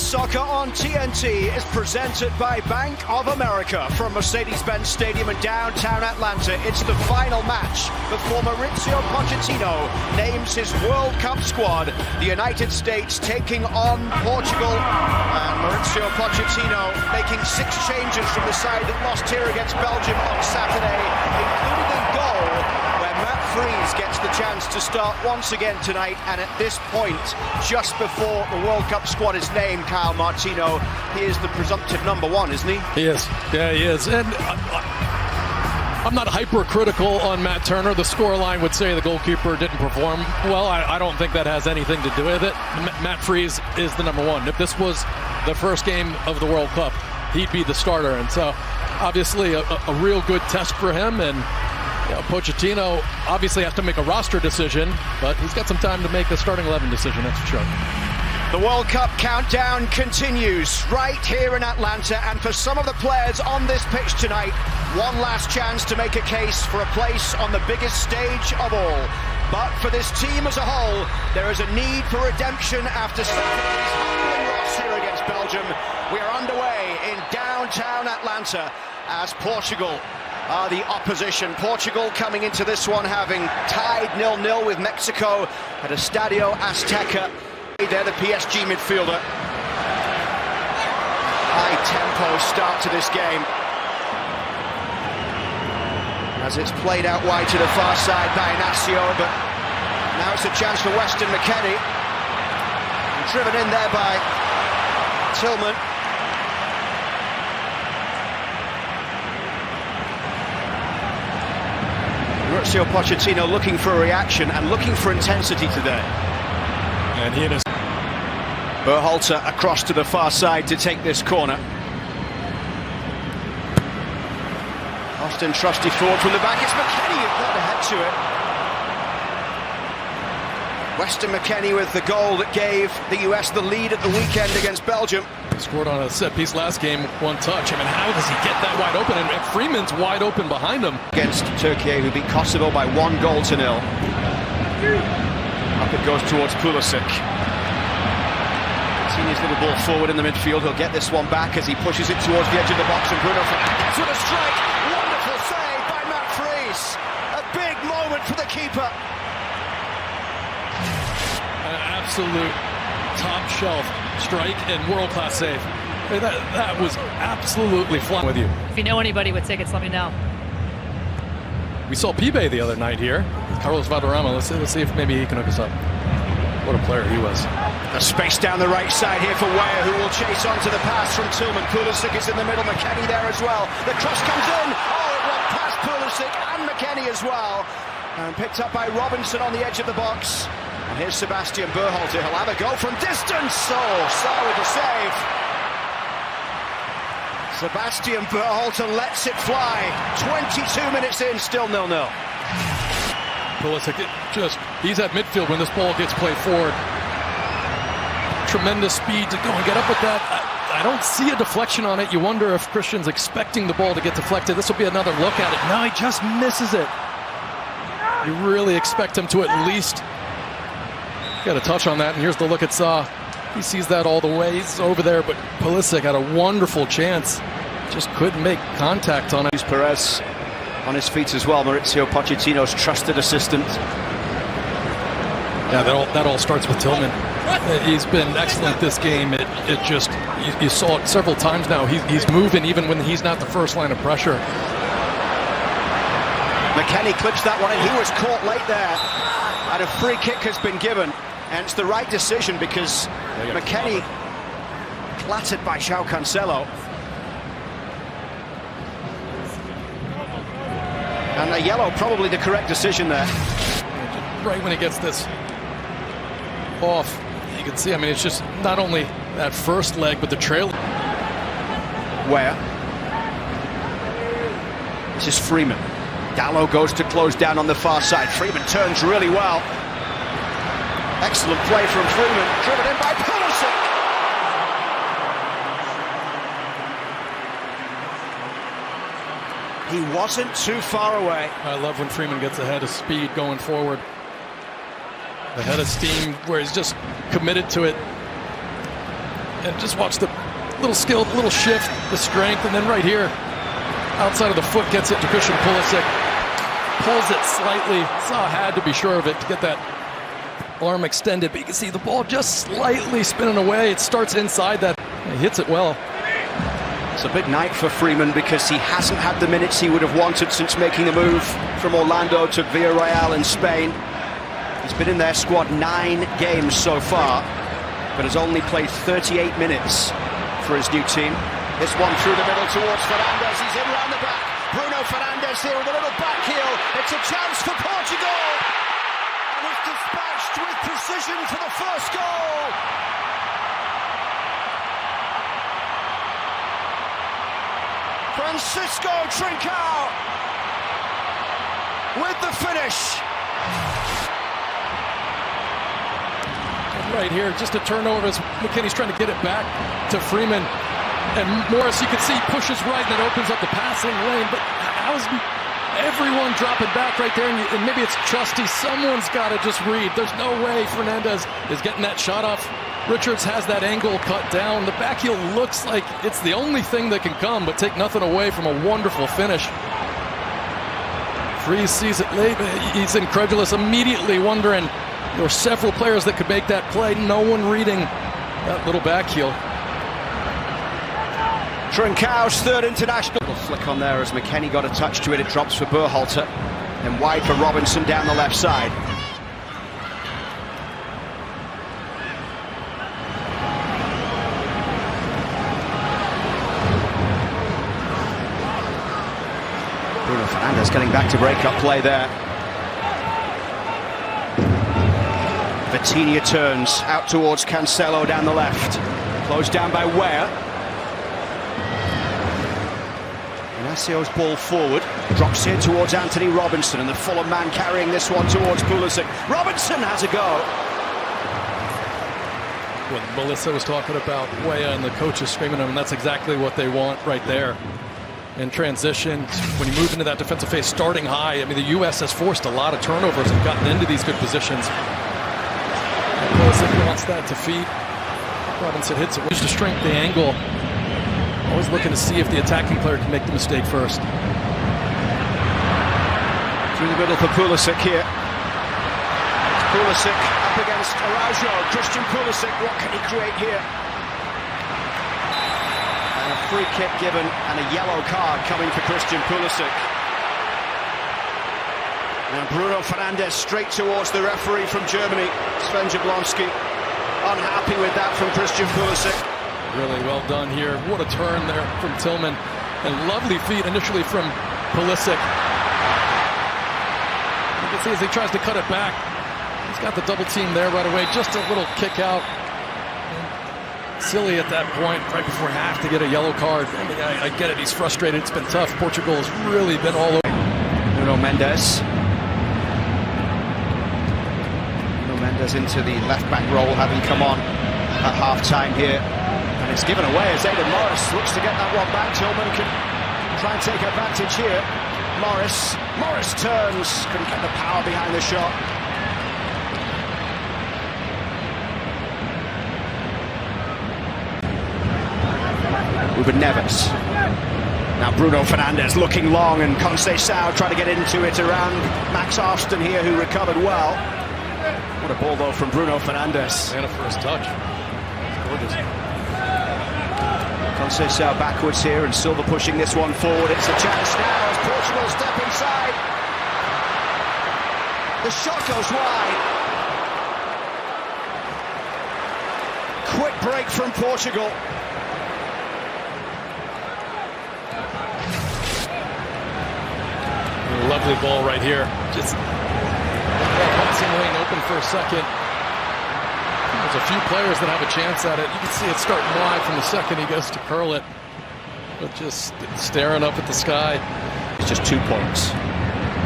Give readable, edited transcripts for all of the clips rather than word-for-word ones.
Soccer on TNT is presented by Bank of America from Mercedes-Benz Stadium in downtown Atlanta. It's the final match before Mauricio Pochettino names his World Cup squad. The United States taking on Portugal, and Mauricio Pochettino making 6 changes from the side that lost here against Belgium on Saturday, including a goal where Matt Freese gets the chance to start once again tonight. And at this point, just before the World Cup squad is named, Kyle Martino, he is the presumptive number 1, isn't he? He is. Yeah, he is. And I'm not hypercritical on Matt Turner. The scoreline would say the goalkeeper didn't perform well. I don't think that has anything to do with it. Matt Freese is the number 1. If this was the first game of the World Cup, he'd be the starter. And so, obviously, a real good test for him. And Pochettino obviously has to make a roster decision, but he's got some time to make a starting 11 decision, that's for sure. The World Cup countdown continues right here in Atlanta, and for some of the players on this pitch tonight, one last chance to make a case for a place on the biggest stage of all. But for this team as a whole, there is a need for redemption after Saturday's humbling loss here against Belgium. We are underway in downtown Atlanta as Portugal are the opposition. Portugal coming into this one having tied 0-0 with Mexico at Estadio Azteca. They're the PSG midfielder. High tempo start to this game, as it's played out wide to the far side by Inacio, but now it's a chance for Weston McKennie. Driven in there by Tillman. Mauricio Pochettino looking for a reaction and looking for intensity today. And he is. Berhalter across to the far side to take this corner. Austin Trusty forward from the back. It's McKennie who got ahead to it. Weston McKennie with the goal that gave the US the lead at the weekend against Belgium. Scored on a set piece last game, 1 touch. I mean, how does he get that wide open? And Freeman's wide open behind him. Against Turkey, who beat Kosovo by 1-0. Up it goes towards Pulisic. Seen his little ball forward in the midfield. He'll get this one back as he pushes it towards the edge of the box, and Bruno Fernandes with a strike. Wonderful save by Matt Freese. A big moment for the keeper. An absolute top shelf strike and world-class save. That was absolutely flying with you. If you know anybody with tickets, let me know. We saw Pibe the other night here. Carlos Valderrama. Let's see if maybe he can hook us up. What a player he was. A space down the right side here for Weah, who will chase onto the pass from Tillman. Pulisic is in the middle. McKennie there as well. The cross comes in. Oh, it went past Pulisic and McKennie as well. And picked up by Robinson on the edge of the box. And here's Sebastian Berhalter. He'll have a go from distance. Oh, Sarr with the save. Sebastian Berhalter lets it fly. 22 minutes in, still 0-0. Pulisic, he's at midfield when this ball gets played forward. Tremendous speed to go and get up with that. I don't see a deflection on it. You wonder if Christian's expecting the ball to get deflected. This will be another look at it. No, he just misses it. You really expect him to at least get a touch on that. And here's the look at Sarr. He sees that all the way. He's over there, but Pulisic had a wonderful chance. Just couldn't make contact on it. Perez on his feet as well. Mauricio Pochettino's trusted assistant. Yeah, that all starts with Tillman. He's been excellent this game. It just, you saw it several times now. He's moving even when he's not the first line of pressure. McKennie clips that one, and he was caught late there. And a free kick has been given. And it's the right decision because McKennie clattered by João Cancelo. And a yellow, probably the correct decision there. Right when he gets this off, you can see, I mean, it's just not only that first leg, but the trail. Where? This is Freeman. Dallo goes to close down on the far side. Freeman turns really well. Excellent play from Freeman, driven in by Pulisic. He wasn't too far away. I love when Freeman gets ahead of speed going forward. The head of steam where he's just committed to it. And just watch the little skill, little shift, the strength, and then right here, outside of the foot, gets it to Christian Pulisic. Pulls it slightly. Saw had to be sure of it to get that arm extended, but you can see the ball just slightly spinning away. It starts inside that. He hits it well. It's a big night for Freeman because he hasn't had the minutes he would have wanted since making the move from Orlando to Villarreal in Spain. He's been in their squad 9 games so far, but has only played 38 minutes for his new team. This one through the middle towards Fernandes. He's in round the back. Bruno Fernandes here with a little back heel. It's a chance for Portugal. And it's dispatched with precision for the first goal. Francisco Trincao with the finish. Right here, just a turnover as McKennie's trying to get it back to Freeman. And Morris, you can see, pushes right and it opens up the passing lane. But how's everyone dropping back right there? And maybe it's trusty. Someone's got to just read. There's no way Fernandes is getting that shot off. Richards has that angle cut down. The back heel looks like it's the only thing that can come, but take nothing away from a wonderful finish. Freeze sees it late. He's incredulous, immediately wondering. There were several players that could make that play. No one reading that little back heel. Trincao's third international. Little flick on there as McKennie got a touch to it. It drops for Berhalter. And wide for Robinson down the left side. Bruno Fernandes getting back to break-up play there. Vitinha turns out towards Cancelo down the left. Closed down by Weah. Inacio's ball forward. Drops here towards Anthony Robinson, and the Fulham man carrying this one towards Pulisic. Robinson has a go. When Melissa was talking about Weah and the coaches screaming at him, that's exactly what they want right there. In transition, when you move into that defensive phase, starting high, I mean, the U.S. has forced a lot of turnovers and gotten into these good positions. Pulisic wants that to feed. Robinson hits it. Just to strength the angle. Always looking to see if the attacking player can make the mistake first. Through the middle for Pulisic here. Pulisic up against Araujo. Christian Pulisic, what can he create here? And a free kick given and a yellow card coming for Christian Pulisic. And Bruno Fernandes straight towards the referee from Germany, Sven Jablonski. Unhappy with that from Christian Pulisic. Really well done here. What a turn there from Tillman. And lovely feet initially from Pulisic. You can see as he tries to cut it back. He's got the double team there right away. Just a little kick out. Silly at that point, right before half, to get a yellow card. I mean, I get it. He's frustrated. It's been tough. Portugal has really been all over. Nuno Mendes. Mendes into the left-back role, having come on at half-time here. And it's given away as Aidan Morris looks to get that one back. Tillman can try and take advantage here. Morris turns, couldn't get the power behind the shot. Ruben Neves. Now Bruno Fernandes looking long, and Conceição trying to get into it around Max Arston here, who recovered well. What a ball, though, from Bruno Fernandes. And a first touch. It's gorgeous. Conceição backwards here, and Silva pushing this one forward. It's a chance now as Portugal step inside. The shot goes wide. Quick break from Portugal. Lovely ball right here. Just passing lane open for a second. There's a few players that have a chance at it. You can see it starting wide from the second he goes to curl it. But just staring up at the sky. It's just 2 points.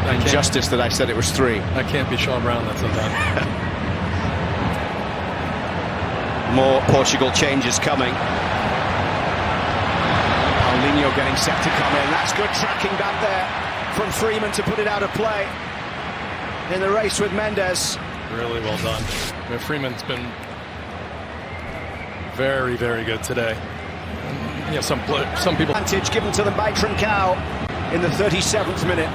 Injustice that I said it was 3. That can't be Sean Brown that said that. More Portugal changes coming. Paulinho getting set to come in. That's good tracking back there from Freeman to put it out of play. In the race with Mendes. Really well done. I mean, Freeman's been very, very good today. Yeah, some people. Advantage given to them by Trincao in the 37th minute.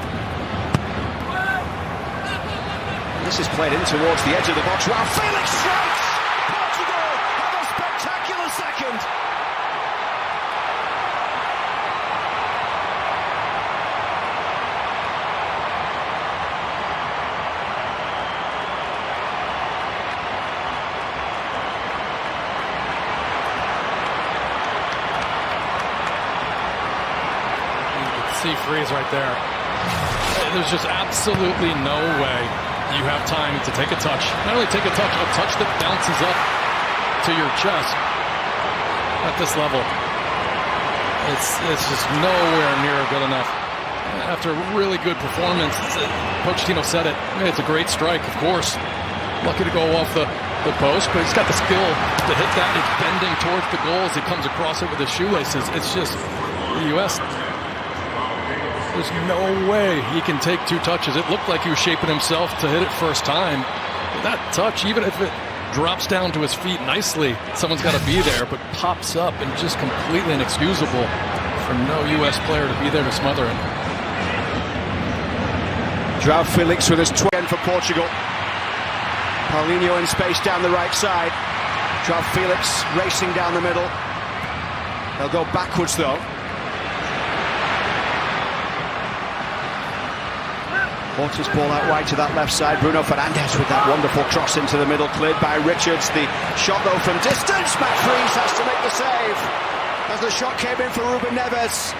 This is played in towards the edge of the box. Wow, Felix strikes! Portugal have a spectacular second. See freeze right there. There's just absolutely no way you have time to take a touch. Not only take a touch that bounces up to your chest at this level. It's just nowhere near good enough. After a really good performance, Pochettino said it. It's a great strike, of course. Lucky to go off the post, but he's got the skill to hit that. It's bending towards the goal as he comes across it with his shoelaces. It's just the U.S. There's no way he can take two touches. It looked like he was shaping himself to hit it first time. But that touch, even if it drops down to his feet nicely, someone's got to be there, but pops up and just completely inexcusable for no U.S. player to be there to smother it. João Felix with his twin for Portugal. Paulinho in space down the right side. João Felix racing down the middle. They'll go backwards though. Porter's ball out wide to that left side. Bruno Fernandes with that wonderful cross into the middle, cleared by Richards. The shot though from distance. Matt Freese has to make the save as the shot came in for Ruben Neves.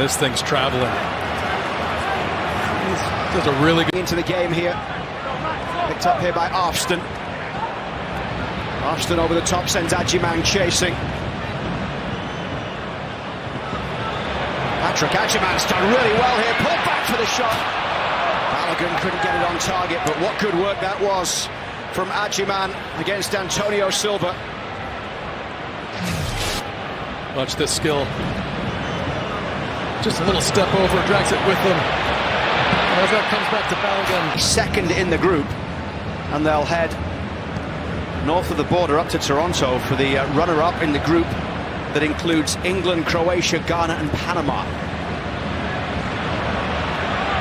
This thing's traveling. There's a really good into the game here. Picked up here by Arfston. Arfston over the top, sends Adjiman chasing. Patrick Adjiman's done really well here, pulled back for the shot. Balogun couldn't get it on target, but what good work that was from Adjiman against Antonio Silva. Watch this skill. Just a little step over, drags it with him. As that comes back to Balogun. Second in the group, and they'll head north of the border up to Toronto for the runner-up in the group that includes England, Croatia, Ghana and Panama.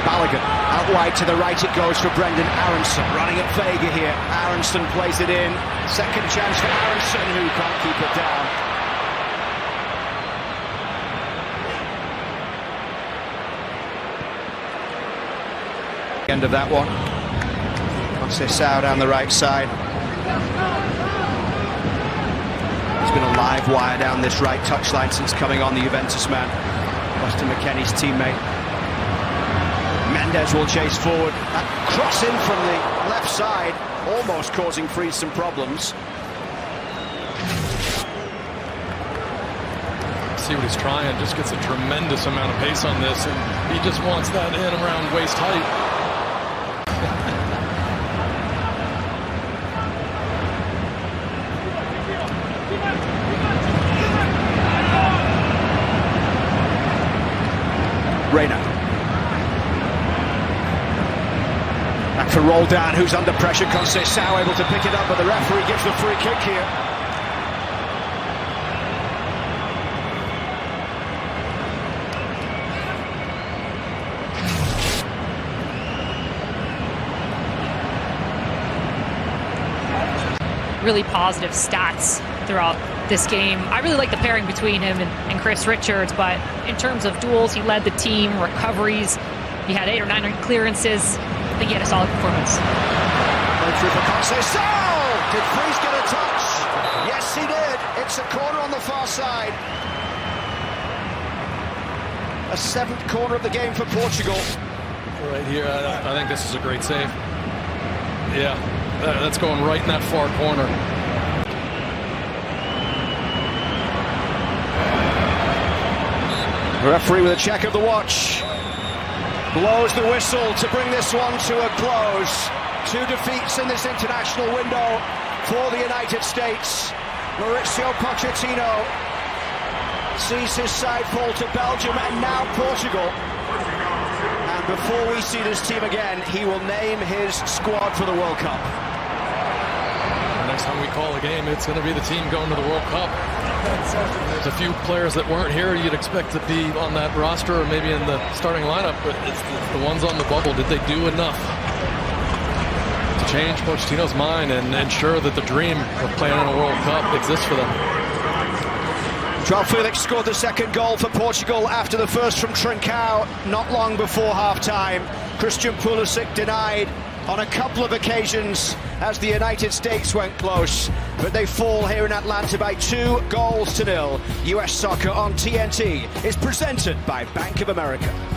Balogun out wide to the right it goes for Brendan Aronson, running at Vega here. Aronson plays it in, second chance for Aronson who can't keep it down. End of that one. Conceição down the right side. There's been a live wire down this right touchline since coming on, the Juventus man. Weston McKennie's teammate. Mendes will chase forward. That cross in from the left side, almost causing Freeze some problems. See what he's trying, just gets a tremendous amount of pace on this, and he just wants that in around waist height. Reina. Back for roll down, who's under pressure. Conceição able to pick it up, but the referee gives the free kick here. Really positive stats throughout this game. I really like the pairing between him and Chris Richards, but in terms of duels, he led the team, recoveries, he had 8 or 9 clearances. I think he had a solid performance. Going through for Conceição! Did Freeze get a touch? Yes, he did. It's a corner on the far side. A 7th corner of the game for Portugal. Right here, I think this is a great save. Yeah, that's going right in that far corner. The referee with a check of the watch. Blows the whistle to bring this one to a close. 2 defeats in this international window for the United States. Mauricio Pochettino sees his side fall to Belgium and now Portugal. And before we see this team again, he will name his squad for the World Cup. The next time we call a game, it's going to be the team going to the World Cup. There's a few players that weren't here you'd expect to be on that roster or maybe in the starting lineup, but it's the ones on the bubble. Did they do enough to change Pochettino's mind and ensure that the dream of playing in a World Cup exists for them? João Felix scored the second goal for Portugal after the first from Trincao not long before half-time. Christian Pulisic denied on a couple of occasions as the United States went close, but they fall here in Atlanta by 2-0. US Soccer on TNT is presented by Bank of America.